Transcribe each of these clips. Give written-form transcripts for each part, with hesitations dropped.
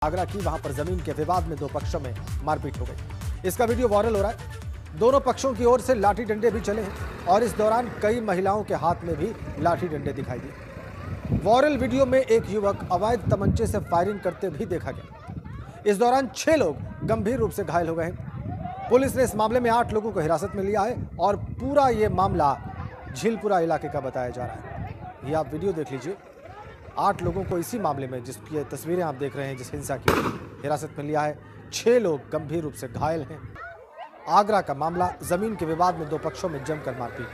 आगरा की, वहां पर जमीन के विवाद में दो पक्षों में मारपीट हो गई। इसका वीडियो वायरल हो रहा है। दोनों पक्षों की ओर से लाठी डंडे भी चले हैं और इस दौरान कई महिलाओं के हाथ में भी लाठी डंडे दिखाई दिए। वायरल वीडियो में एक युवक अवैध तमंचे से फायरिंग करते भी देखा गया। इस दौरान 6 लोग गंभीर रूप से घायल हो गए हैं। पुलिस ने इस मामले में 8 लोगों को हिरासत में लिया है और पूरा ये मामला झीलपुरा इलाके का बताया जा रहा है। ये आप वीडियो देख लीजिए। 8 लोगों को इसी मामले में, जिसकी तस्वीरें आप देख रहे हैं, जिस हिंसा की, हिरासत में लिया है। 6 लोग गंभीर रूप से घायल हैं। आगरा का मामला, जमीन के विवाद में दो पक्षों में जमकर मारपीट।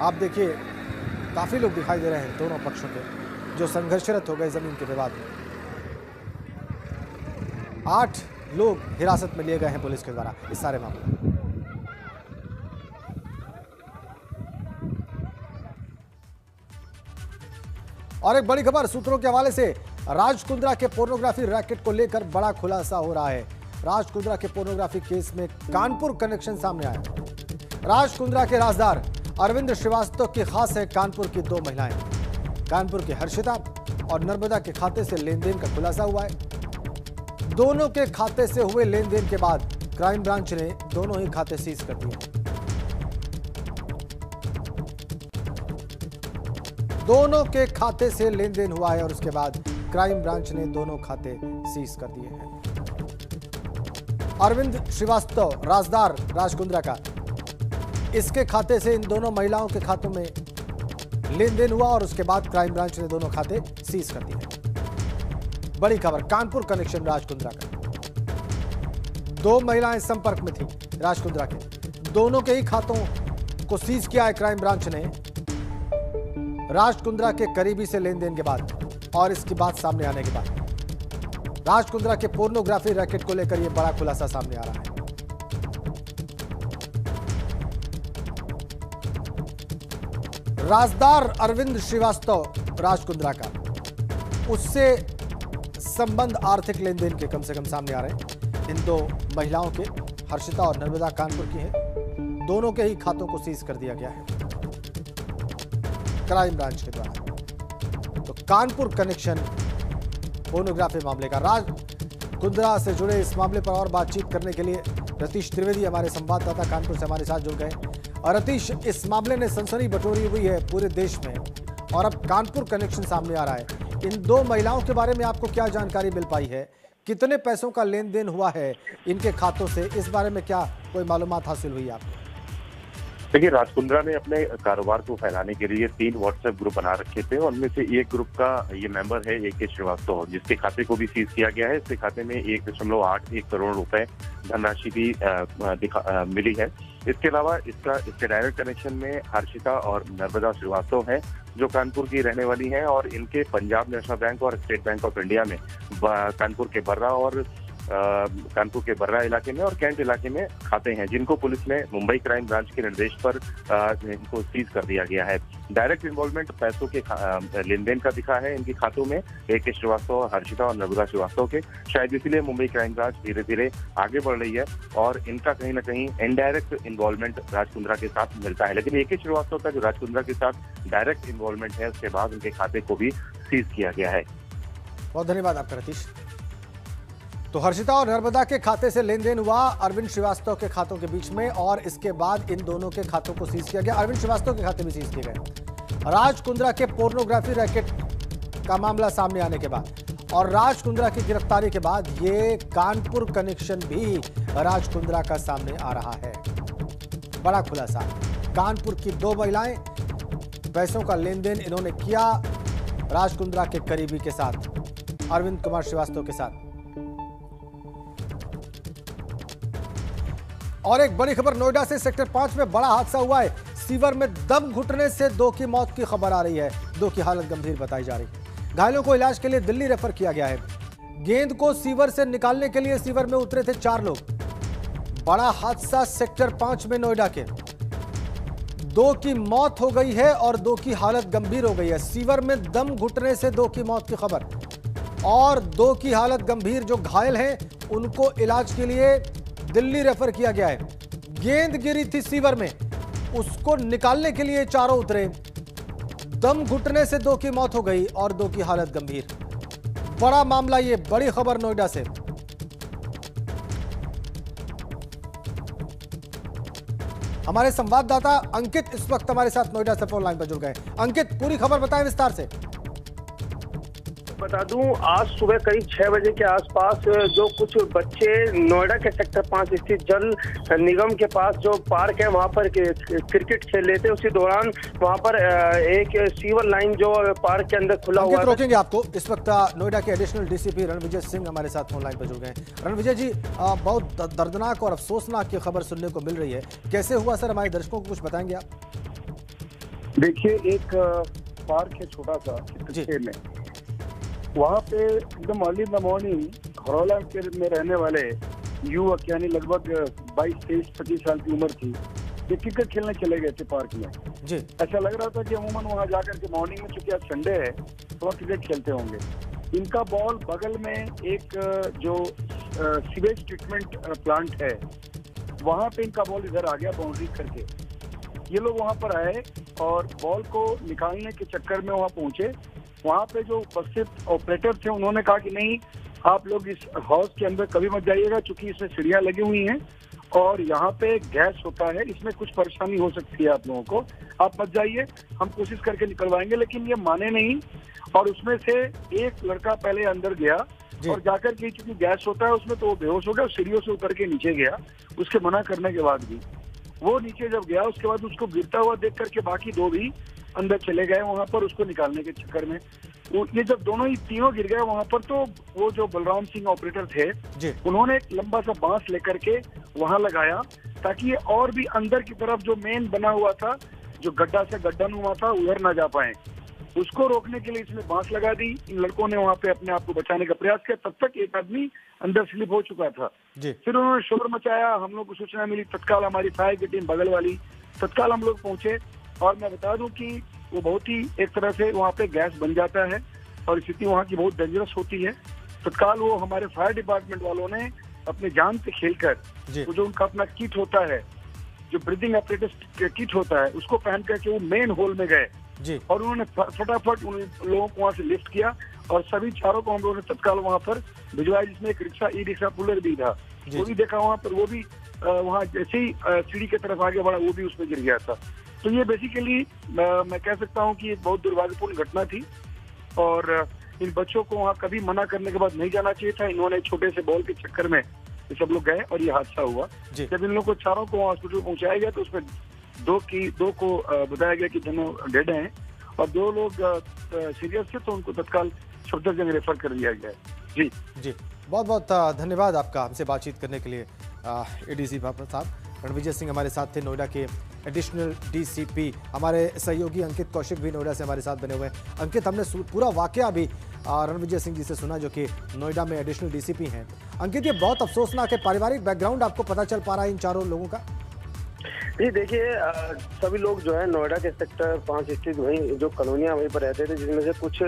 आप देखिए, काफी लोग दिखाई दे रहे हैं दोनों पक्षों के, जो संघर्षरत हो गए जमीन के विवाद में। 8 लोग हिरासत में लिए गए हैं पुलिस के द्वारा इस सारे मामले में। और एक बड़ी खबर सूत्रों के हवाले से, राज कुंद्रा के पोर्नोग्राफी रैकेट को लेकर बड़ा खुलासा हो रहा है। राज कुंद्रा के पोर्नोग्राफी केस में कानपुर कनेक्शन सामने आया। राज कुंद्रा के राजदार अरविंद श्रीवास्तव की खास है कानपुर की 2 महिलाएं। कानपुर की हर्षिता और नर्मदा के खाते से लेन देन का खुलासा हुआ है। दोनों के खाते से हुए लेन देन के बाद क्राइम ब्रांच ने दोनों ही खाते सीज कर दिए। दोनों के खाते से लेन देन हुआ है और उसके बाद क्राइम ब्रांच ने दोनों खाते सीज कर दिए हैं। अरविंद श्रीवास्तव, राजदार राज कुंद्रा का, इसके खाते से इन दोनों महिलाओं के खातों में लेन देन हुआ और उसके बाद क्राइम ब्रांच ने दोनों खाते सीज कर दिए। बड़ी खबर, कानपुर कनेक्शन राज कुंद्रा का। 2 महिलाएं संपर्क में थी राज कुंद्रा के। दोनों के ही खातों को सीज किया है क्राइम ब्रांच ने राज कुंद्रा के करीबी से लेन देन के बाद। और इसकी बात सामने आने के बाद राज कुंद्रा के पोर्नोग्राफी रैकेट को लेकर यह बड़ा खुलासा सामने आ रहा है। राजदार अरविंद श्रीवास्तव राज कुंद्रा का, उससे संबंध आर्थिक लेन देन के कम से कम सामने आ रहे हैं। इन 2 महिलाओं के, हर्षिता और नर्मदा, कानपुर की हैं। दोनों के ही खातों को सीज कर दिया गया है क्राइम ब्रांच के द्वारा। तो कानपुर कनेक्शन पोर्नोग्राफी मामले का, राज कुंद्रा से जुड़े इस मामले पर और बातचीत करने के लिए रतीश त्रिवेदी, हमारे संवाददाता कानपुर से हमारे साथ जुड़ गए। और रतीश, इस मामले ने सनसनी बटोरी हुई है पूरे देश में और अब कानपुर कनेक्शन सामने आ रहा है। इन 2 महिलाओं के बारे में आपको क्या जानकारी मिल पाई है? कितने पैसों का लेन देन हुआ है इनके खातों से? इस बारे में क्या कोई मालूमात हासिल हुई आपको? देखिए, राज कुंद्रा ने अपने कारोबार को फैलाने के लिए 3 व्हाट्सएप ग्रुप बना रखे थे। उनमें से एक ग्रुप का ये मेंबर है AK श्रीवास्तव, जिसके खाते को भी सीज किया गया है। इसके खाते में 1.81 करोड़ रुपए धनराशि भी मिली है। इसके अलावा इसके डायरेक्ट कनेक्शन में हर्षिता और नर्मदा श्रीवास्तव हैं, जो कानपुर की रहने वाली हैं और इनके पंजाब नेशनल बैंक और स्टेट बैंक ऑफ इंडिया में कानपुर के बर्रा इलाके में और कैंट इलाके में खाते हैं, जिनको पुलिस ने मुंबई क्राइम ब्रांच के निर्देश पर इनको सीज कर दिया गया है। डायरेक्ट इन्वॉल्वमेंट पैसों के लेन देन का दिखा है इनके खातों में AK श्रीवास्तव, हर्षिता और नर्मदा श्रीवास्तव के। शायद इसीलिए मुंबई क्राइम ब्रांच धीरे धीरे आगे बढ़ रही है और इनका कहीं ना कहीं इनडायरेक्ट इन्वॉल्वमेंट राज कुंद्रा के साथ मिलता है। लेकिन AK श्रीवास्तव का जो राज कुंद्रा के साथ डायरेक्ट इन्वॉल्वमेंट है, उसके बाद उनके खाते को भी सीज किया गया है। बहुत धन्यवाद आपका रतीश। तो हर्षिता और नर्मदा के खाते से लेन देन हुआ अरविंद श्रीवास्तव के खातों के बीच में और इसके बाद इन दोनों के खातों को सीज किया गया। अरविंद श्रीवास्तव के खाते भी सीज किए गए राज कुंद्रा के पोर्नोग्राफी रैकेट का मामला सामने आने के बाद और राज कुंद्रा की गिरफ्तारी के बाद ये कानपुर कनेक्शन भी राज कुंद्रा का सामने आ रहा है। बड़ा खुलासा, कानपुर की 2 महिलाएं, पैसों का लेन देन इन्होंने किया राज कुंद्रा के करीबी के साथ, अरविंद कुमार श्रीवास्तव के साथ। और एक बड़ी खबर, नोएडा से सेक्टर 5 में बड़ा हादसा हुआ है। सीवर में दम घुटने से 2 की मौत की खबर आ रही है। 2 की हालत गंभीर बताई जा रही है। घायलों को इलाज के लिए दिल्ली रेफर किया गया है। गेंद को सीवर से निकालने के लिए सीवर में उतरे थे 4 लोग। बड़ा हादसा सेक्टर 5 में नोएडा के। 2 की मौत हो गई है और 2 की हालत गंभीर हो गई है। सीवर में दम घुटने से 2 की मौत की खबर और 2 की हालत गंभीर। जो घायल हैं उनको इलाज के लिए दिल्ली रेफर किया गया है। गेंद गिरी थी सीवर में, उसको निकालने के लिए चारों उतरे। दम घुटने से 2 की मौत हो गई और 2 की हालत गंभीर। बड़ा मामला, ये बड़ी खबर नोएडा से। हमारे संवाददाता अंकित इस वक्त हमारे साथ नोएडा से फोन लाइन पर जुड़ गए। अंकित, पूरी खबर बताएं विस्तार से। बता दूं, आज सुबह करीब 6 बजे के आसपास जो कुछ बच्चे नोएडा के सेक्टर 5 स्थित जल निगम के पास जो पार्क है वहां पर क्रिकेट खेल रहे थे, उसी दौरान वहां पर एक सीवर लाइन जो पार्क के अंदर खुला हुआ। रोकेंगे आपको। इस वक्त नोएडा के एडिशनल डीसीपी रणविजय सिंह हमारे साथ फोन लाइन पर जुड़ गए। रणविजय जी, बहुत दर्दनाक और अफसोसनाक की खबर सुनने को मिल रही है, कैसे हुआ सर? हमारे दर्शकों को कुछ बताएंगे आप? देखिए, एक पार्क है छोटा सा में, वहाँ पे एकदम early in the morning Harola में रहने वाले युवक, यानी लगभग 22, 23, 25 साल की उम्र थी, ये क्रिकेट खेलने चले गए थे पार्क में जी। ऐसा लग रहा था कि अमूमन वहाँ जाकर के मॉर्निंग में, चूंकि आज संडे है तो वहाँ क्रिकेट खेलते होंगे। इनका बॉल बगल में एक जो सीवेज ट्रीटमेंट प्लांट है, वहाँ पे इनका बॉल इधर आ गया बाउंड्री करके। ये लोग वहाँ पर आए और बॉल को निकालने के चक्कर में वहाँ पहुंचे। वहाँ पे जो उपस्थित ऑपरेटर थे उन्होंने कहा कि नहीं, आप लोग इस हाउस के अंदर कभी मत जाइएगा, क्योंकि इसमें सीढ़ियाँ लगी हुई हैं और यहाँ पे गैस होता है, इसमें कुछ परेशानी हो सकती है आप लोगों को, आप मत जाइए, हम कोशिश करके निकलवाएंगे। लेकिन ये माने नहीं और उसमें से एक लड़का पहले अंदर गया और जाकर के, चूंकि गैस होता है उसमें, तो वो बेहोश हो गया, सीढ़ियों से उतर के नीचे गया। उसके मना करने के बाद भी वो नीचे जब गया, उसके बाद उसको गिरता हुआ देख करके बाकी दो भी अंदर चले गए वहां पर उसको निकालने के चक्कर में। ये जब दोनों ही तीनों गिर गए वहां पर, तो वो जो बलराम सिंह ऑपरेटर थे, उन्होंने एक लंबा सा बांस लेकर के वहां लगाया, ताकि ये और भी अंदर की तरफ जो मेन बना हुआ था, जो गड्ढा से गड्ढानुमा था, उधर ना जा पाए। उसको रोकने के लिए इसमें बांस लगा दी। इन लड़कों ने वहां पे अपने आप को बचाने का प्रयास किया, तब तक एक आदमी अंदर स्लिप हो चुका था। फिर उन्होंने शोर मचाया, हम लोग को सूचना मिली, तत्काल हमारी फायर की टीम बगल वाली, तत्काल हम लोग पहुंचे। और मैं बता दूं कि वो बहुत ही एक तरह से वहाँ पे गैस बन जाता है और स्थिति वहाँ की बहुत डेंजरस होती है। तत्काल वो हमारे फायर डिपार्टमेंट वालों ने अपने जान से खेलकर वो जो उनका अपना किट होता है, जो ब्रीदिंग apparatus किट होता है, उसको पहन करके वो मेन होल में गए और उन्होंने फटाफट उन लोगों को वहाँ से लिफ्ट किया और सभी चारों को हम लोगों ने तत्काल वहाँ पर भिजवाया, जिसमें एक रिक्शा, ई रिक्शा पुलर भी था, वो भी देखा वहाँ पर। वो भी वहाँ जैसे ही सीढ़ी की तरफ आगे बढ़ा, वो भी उसमें गिर गया था। तो ये बेसिकली मैं कह सकता हूँ कि एक बहुत दुर्भाग्यपूर्ण घटना थी और इन बच्चों को वहाँ कभी मना करने के बाद नहीं जाना चाहिए था। इन्होंने छोटे से बॉल के चक्कर में ये सब लोग गए और ये हादसा हुआ। जब इन लोगों को चारों को हॉस्पिटल पहुंचाया गया तो उसमें दो को बताया गया कि दोनों डेड हैं और 2 लोग सीरियस थे, तो उनको तत्काल सफदरजंग रेफर कर दिया गया है। जी, बहुत बहुत धन्यवाद आपका हमसे बातचीत करने के लिए। एडीसी साहब रणविजय सिंह हमारे साथ थे, नोएडा के एडिशनल डीसीपी। हमारे सहयोगी अंकित कौशिक भी नोएडा से हमारे साथ बने हुए हैं। अंकित, हमने पूरा वाकया भी रणविजय सिंह जी से सुना, जो कि नोएडा में एडिशनल डीसीपी हैं। अंकित, ये बहुत अफसोसनाक है। पारिवारिक बैकग्राउंड आपको पता चल पा रहा है इन चारों लोगों का? जी देखिए, सभी लोग जो है नोएडा के सेक्टर 5 स्थित वहीं जो कॉलोनियां वहीं पर रहते थे, जिसमें से कुछ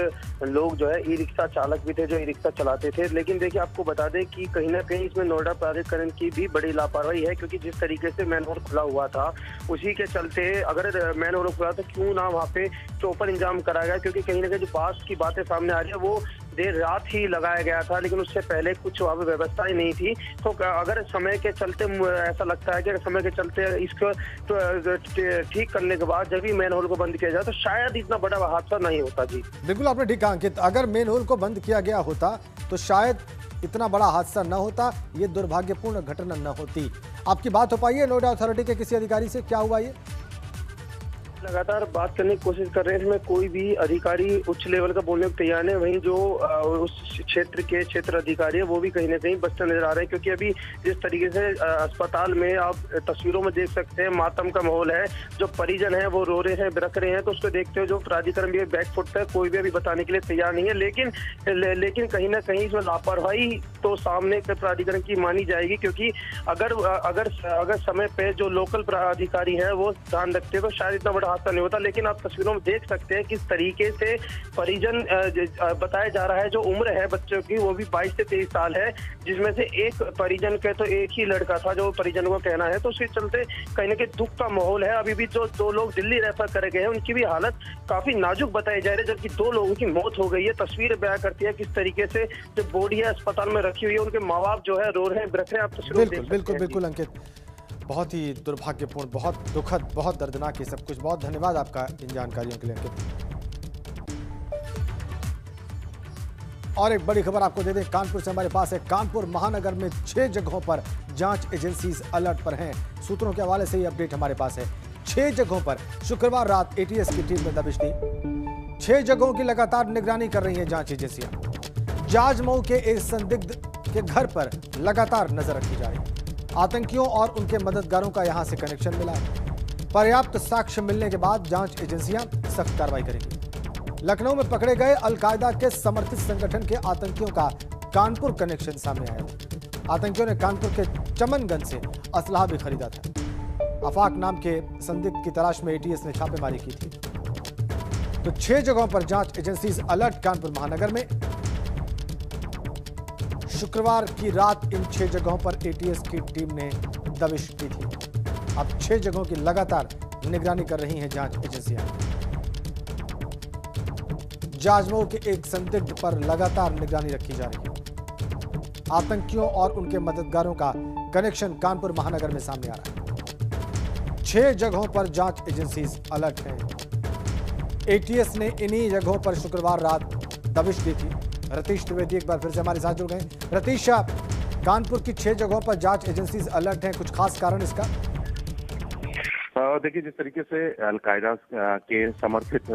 लोग जो है ई रिक्शा चालक भी थे जो ई रिक्शा चलाते थे। लेकिन देखिए, आपको बता दें कि कहीं ना कहीं इसमें नोएडा प्राधिकरण की भी बड़ी लापरवाही है, क्योंकि जिस तरीके से मैन होल खुला हुआ था, उसी के चलते अगर मैन होल खुला तो क्यों ना वहाँ पे चौपर इंतजाम कराया गया, क्योंकि कहीं ना कहीं जो पास की बातें सामने आ रही है वो देर रात ही लगाया गया था, लेकिन उससे पहले कुछ वहाँ पे व्यवस्था ही नहीं थी। तो अगर समय के चलते, ऐसा लगता है कि समय के चलते इसको ठीक करने के बाद जब भी मेन होल को बंद किया जाए तो शायद इतना बड़ा हादसा नहीं होता। जी बिल्कुल, आपने ठीक कहा अंकित। अगर मेन होल को बंद किया गया होता तो शायद इतना बड़ा हादसा न होता, ये दुर्भाग्यपूर्ण घटना न होती। आपकी बात हो पाई है नोएडा अथॉरिटी के किसी अधिकारी से? क्या हुआ ये? लगातार बात करने की कोशिश कर रहे हैं, इसमें कोई भी अधिकारी उच्च लेवल का बोलने को तैयार नहीं। वहीं जो उस क्षेत्र अधिकारी है वो भी कहीं ना कहीं बचते नजर आ रहे हैं, क्योंकि अभी जिस तरीके से अस्पताल में आप तस्वीरों में देख सकते हैं मातम का माहौल है, जो परिजन है वो रो रहे हैं, बिरक रहे हैं। तो उसको देखते हुए जो प्राधिकरण भी बैकफुट पे, कोई भी अभी बताने के लिए तैयार नहीं है। लेकिन कहीं ना कहीं इसमें लापरवाही तो सामने के प्राधिकरण की मानी जाएगी, क्योंकि अगर समय पे जो लोकल अधिकारी है वो ध्यान रखते तो शायद इतना बड़ा हादसा नहीं होता। लेकिन आप तस्वीरों में देख सकते हैं किस तरीके से परिजन बताया जा रहा है। जो उम्र है बच्चों की वो भी 22 से 23 साल है, जिसमें से एक परिजन के तो एक ही लड़का था जो परिजन को कहना है। तो उसके चलते कहीं ना कहीं दुख का माहौल है। अभी भी जो 2 लोग दिल्ली रेफर करे गए हैं उनकी भी हालत काफी नाजुक बताई जा रही है, जबकि 2 लोगों की मौत हो गई है। तस्वीर बयां करती है किस तरीके से जो बॉडी है अस्पताल में रखी हुई है, उनके माँ बाप जो है रो रहे हैं, बिलख रहे हैं। आप तस्वीर बिल्कुल बिल्कुल बिल्कुल अंकित, बहुत ही दुर्भाग्यपूर्ण, बहुत दुखद, बहुत दर्दनाक ये सब कुछ। बहुत धन्यवाद आपका इन जानकारियों के लिए अंकित। और एक बड़ी खबर आपको दे दें, कानपुर से हमारे पास है। कानपुर महानगर में 6 जगहों पर जांच एजेंसीज अलर्ट पर हैं। सूत्रों के हवाले से ये अपडेट हमारे पास है। 6 जगहों पर शुक्रवार रात एटीएस की टीम ने दबिश दी। 6 जगहों की लगातार निगरानी कर रही हैं जांच एजेंसियां। जाजमऊ के एक संदिग्ध के घर पर लगातार नजर रखी जा रही है। आतंकियों और उनके मददगारों का यहां से कनेक्शन मिला है। पर्याप्त साक्ष्य मिलने के बाद जांच एजेंसियां सख्त कार्रवाई करेंगी। लखनऊ में पकड़े गए अलकायदा के समर्थित संगठन के आतंकियों का कानपुर कनेक्शन सामने आया था। आतंकियों ने कानपुर के चमनगंज से असलहा भी खरीदा था। आफाक नाम के संदिग्ध की तलाश में एटीएस ने छापेमारी की थी। तो 6 जगहों पर जांच एजेंसीज अलर्ट। कानपुर महानगर में शुक्रवार की रात इन 6 जगहों पर एटीएस की टीम ने दबिश की थी। अब 6 जगहों की लगातार निगरानी कर रही हैं जांच एजेंसियां। जाजमऊ के एक संदिग्ध पर लगातार निगरानी रखी जा रही है। आतंकियों और उनके मददगारों का कनेक्शन कानपुर महानगर में सामने आ रहा है। 6 जगहों पर जांच एजेंसीज अलर्ट हैं। एटीएस ने इन्हीं जगहों पर शुक्रवार रात दबिश दी थी। रतीश द्विवेदी एक बार फिर से हमारे साथ जुड़ गए। रतीश, कानपुर की 6 जगहों पर जांच एजेंसीज अलर्ट हैं, कुछ खास कारण इसका? देखिए, जिस तरीके से अलकायदा के समर्थित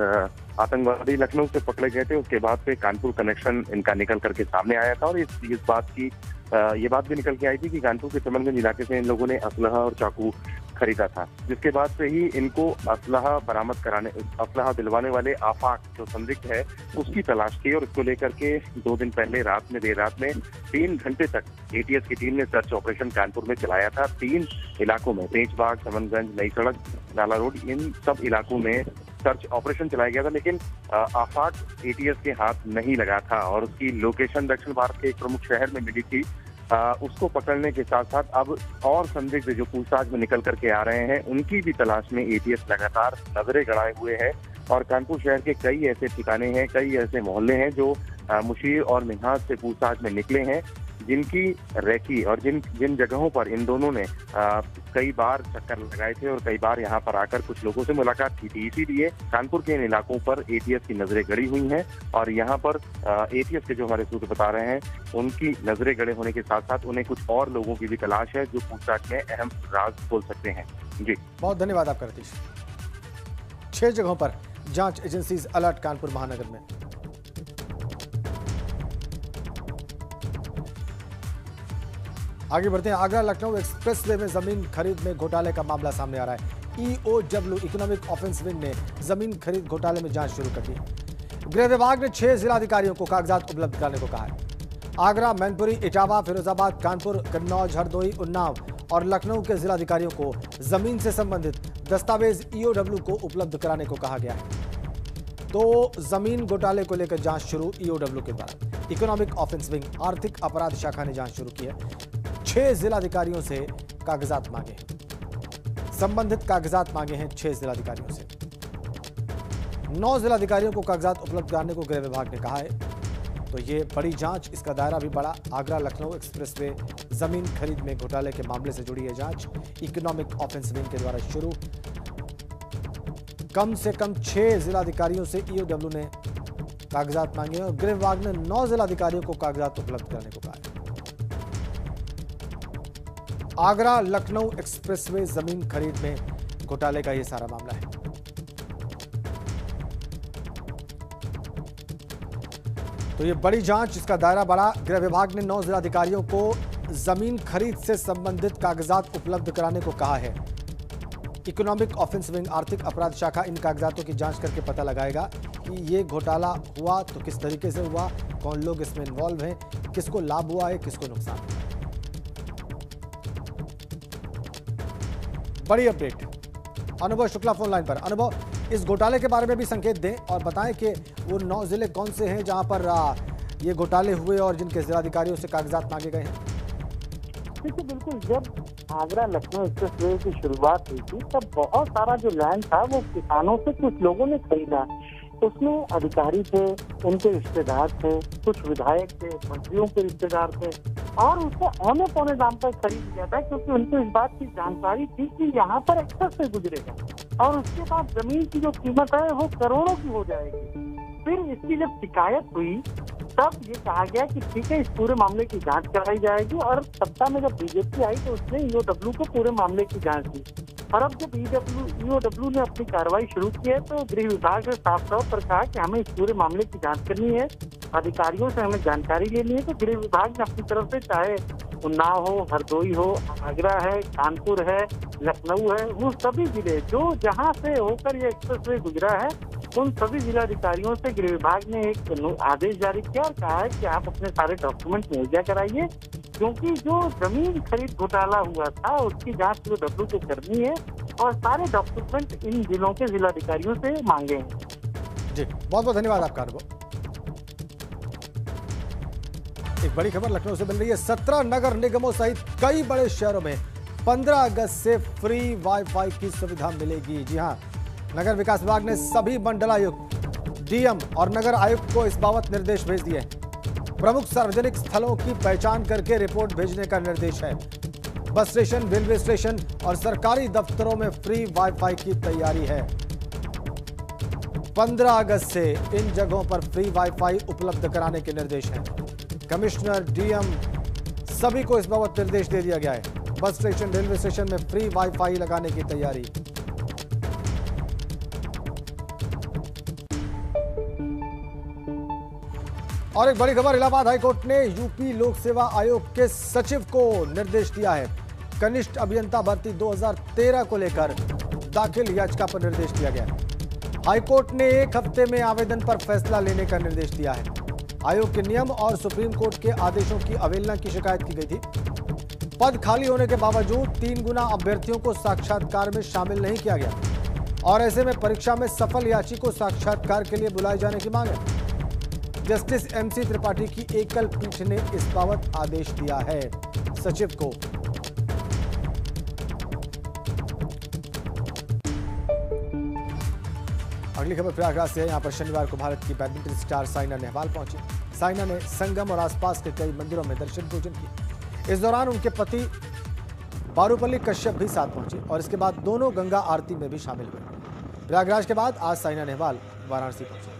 आतंकवादी लखनऊ से पकड़े गए थे, उसके बाद से कानपुर कनेक्शन इनका निकल करके सामने आया था। और इस बात की ये बात भी निकल के आई थी कि कानपुर के चमनगंज इलाके से इन लोगों ने असलहा और चाकू खरीदा था, जिसके बाद से ही इनको असलहा दिलवाने वाले आफाक जो संदिग्ध है उसकी तलाश की। और इसको लेकर के 2 दिन पहले देर रात में 3 घंटे तक एटीएस की टीम ने सर्च ऑपरेशन कानपुर में चलाया था। 3 इलाकों में, पेंचबाग, चमनगंज, नई सड़क, नाला रोड, इन सब इलाकों में सर्च ऑपरेशन चलाया गया था। लेकिन आफाक एटीएस के हाथ नहीं लगा था और उसकी लोकेशन दक्षिण भारत के एक प्रमुख शहर में मिली थी। उसको पकड़ने के साथ साथ अब और संदिग्ध जो पूछताछ में निकल करके आ रहे हैं उनकी भी तलाश में एटीएस लगातार नजरें गड़ाए हुए है। और कानपुर शहर के कई ऐसे ठिकाने हैं, कई ऐसे मोहल्ले हैं जो मुशीर और मिन्हाज से पूछताछ में निकले हैं, जिनकी रेकी और जिन जगहों पर इन दोनों ने कई बार चक्कर लगाए थे और कई बार यहाँ पर आकर कुछ लोगों से मुलाकात की थी। इसीलिए कानपुर के इन इलाकों पर एटीएस की नजरें गड़ी हुई हैं। और यहाँ पर एटीएस के जो हमारे सूत्र बता रहे हैं उनकी नजरें गड़े होने के साथ साथ उन्हें कुछ और लोगों की भी तलाश है जो पूछताछ में अहम राज खोल सकते हैं। जी, बहुत धन्यवाद आपका रतीश। 6 जगहों पर जांच एजेंसीज अलर्ट कानपुर महानगर में। आगे बढ़ते हैं। आगरा लखनऊ एक्सप्रेसवे में जमीन खरीद में घोटाले का मामला सामने आ रहा है। ईओडब्ल्यू इकोनॉमिक ऑफेंस विंग ने जमीन खरीद घोटाले में जांच शुरू कर दी। गृह विभाग ने 6 जिलाधिकारियों को कागजात उपलब्ध कराने को कहा है। आगरा, मैनपुरी, इटावा, फिरोजाबाद, कानपुर, कन्नौज, हरदोई, उन्नाव और लखनऊ के जिलाधिकारियों को जमीन से संबंधित दस्तावेज ईओडब्ल्यू को उपलब्ध कराने को कहा गया है। तो जमीन घोटाले को लेकर जांच शुरू ईओडब्ल्यू के द्वारा। इकोनॉमिक ऑफेंस विंग आर्थिक अपराध शाखा ने जांच शुरू की है। 6 जिलाधिकारियों से कागजात मांगे हैं, संबंधित कागजात मांगे हैं 6 जिलाधिकारियों से। 9 जिलाधिकारियों को कागजात उपलब्ध कराने को गृह विभाग ने कहा है। तो ये बड़ी जांच, इसका दायरा भी बड़ा। आगरा लखनऊ एक्सप्रेसवे जमीन खरीद में घोटाले के मामले से जुड़ी है जांच, इकोनॉमिक ऑफेंस विंग के द्वारा शुरू। कम से कम 6 जिलाधिकारियों से ईओडब्ल्यू ने कागजात मांगे और गृह विभाग ने 9 जिलाधिकारियों को कागजात उपलब्ध कराने को कहा है। आगरा लखनऊ एक्सप्रेसवे जमीन खरीद में घोटाले का यह सारा मामला है। तो ये बड़ी जांच, इसका दायरा बड़ा। गृह विभाग ने 9 जिलाधिकारियों को जमीन खरीद से संबंधित कागजात उपलब्ध कराने को कहा है। इकोनॉमिक ऑफेंस विंग आर्थिक अपराध शाखा इन कागजातों की जांच करके पता लगाएगा कि ये घोटाला हुआ तो किस तरीके से हुआ, कौन लोग इसमें इन्वॉल्व हैं, किसको लाभ हुआ है, किसको नुकसान हुआ है। बड़ी अपडेट। अनुभव शुक्ला फोन लाइन पर। अनुभव, इस घोटाले के बारे में भी संकेत दें और बताएं कि वो 9 जिले कौन से हैं जहां पर ये घोटाले हुए और जिनके जिलाधिकारियों से कागजात मांगे गए हैं। देखिए बिल्कुल, जब आगरा लखनऊ एक्सप्रेसवे की शुरुआत हुई थी तब बहुत सारा जो लैंड था वो किसानों से कुछ लोगों ने खरीदा। उसमें अधिकारी थे, उनके रिश्तेदार थे, कुछ विधायक थे, मंत्रियों के रिश्तेदार थे और उसको औने पौने दाम पर खरीद लिया था क्योंकि उनको इस बात की जानकारी थी कि यहाँ पर एक्सेस से गुजरेगा और उसके बाद जमीन की जो कीमत है वो करोड़ों की हो जाएगी। फिर इसकी जब शिकायत हुई तब ये कहा गया कि ठीक है, इस पूरे मामले की जांच कराई जाएगी और सत्ता में जब बीजेपी आई तो उसने ईओडब्ल्यू को पूरे मामले की जांच की। और अब जब ईओडब्ल्यू ने अपनी कार्रवाई शुरू की है तो गृह विभाग ने साफ तौर पर कहा कि हमें इस पूरे मामले की जांच करनी है, अधिकारियों से हमें जानकारी लेनी है। तो गृह विभाग ने अपनी तरफ से, चाहे उन्नाव हो, हरदोई हो, आगरा है, कानपुर है, लखनऊ है, वो सभी जिले जो जहाँ से होकर ये एक्सप्रेसवे गुजरा है उन सभी जिलाधिकारियों से गृह विभाग ने एक आदेश जारी किया और कहा है कि आप अपने सारे डॉक्यूमेंट मुहैया कराइए क्योंकि जो जमीन खरीद घोटाला हुआ था उसकी जांच ईओडब्ल्यू को करनी है और सारे डॉक्यूमेंट इन जिलों के जिलाधिकारियों से मांगे हैं। जी, बहुत बहुत धन्यवाद आपका अनुभव। एक बड़ी खबर लखनऊ से मिल रही है। 17 नगर निगमों सहित कई बड़े शहरों में 15 अगस्त से फ्री वाईफाई की सुविधा मिलेगी। जी हां, नगर विकास विभाग ने सभी मंडलायुक्त, डीएम और नगर आयुक्त को इस बाबत निर्देश भेज दिए हैं। प्रमुख सार्वजनिक स्थलों की पहचान करके रिपोर्ट भेजने का निर्देश है। बस स्टेशन, रेलवे स्टेशन और सरकारी दफ्तरों में फ्री वाईफाई की तैयारी है। 15 अगस्त से इन जगहों पर फ्री वाईफाई उपलब्ध कराने के निर्देश हैं। कमिश्नर, डीएम सभी को इस बाबत निर्देश दे दिया गया है। बस स्टेशन, रेलवे स्टेशन में फ्री वाईफाई लगाने की तैयारी। और एक बड़ी खबर, इलाहाबाद हाईकोर्ट ने यूपी लोक सेवा आयोग के सचिव को निर्देश दिया है। कनिष्ठ अभियंता भर्ती 2013 को लेकर दाखिल याचिका पर निर्देश दिया गया है। हाईकोर्ट ने 1 हफ्ते में आवेदन पर फैसला लेने का निर्देश दिया है। आयोग के नियम और सुप्रीम कोर्ट के आदेशों की अवहेलना की शिकायत की गई थी। पद खाली होने के बावजूद 3 गुना अभ्यर्थियों को साक्षात्कार में शामिल नहीं किया गया और ऐसे में परीक्षा में सफल याची को साक्षात्कार के लिए बुलाए जाने की मांग है। जस्टिस MC त्रिपाठी की एकल पीठ ने इस बाबत आदेश दिया है सचिव को। अगली खबर प्रयागराज से है। यहां पर शनिवार को भारत की बैडमिंटन स्टार साइना नेहवाल पहुंची। साइना ने संगम और आसपास के कई मंदिरों में दर्शन पूजन किए। इस दौरान उनके पति पारुपल्ली कश्यप भी साथ पहुंचे और इसके बाद दोनों गंगा आरती में भी शामिल हुए। प्रयागराज के बाद आज साइना नेहवाल वाराणसी पहुंचे।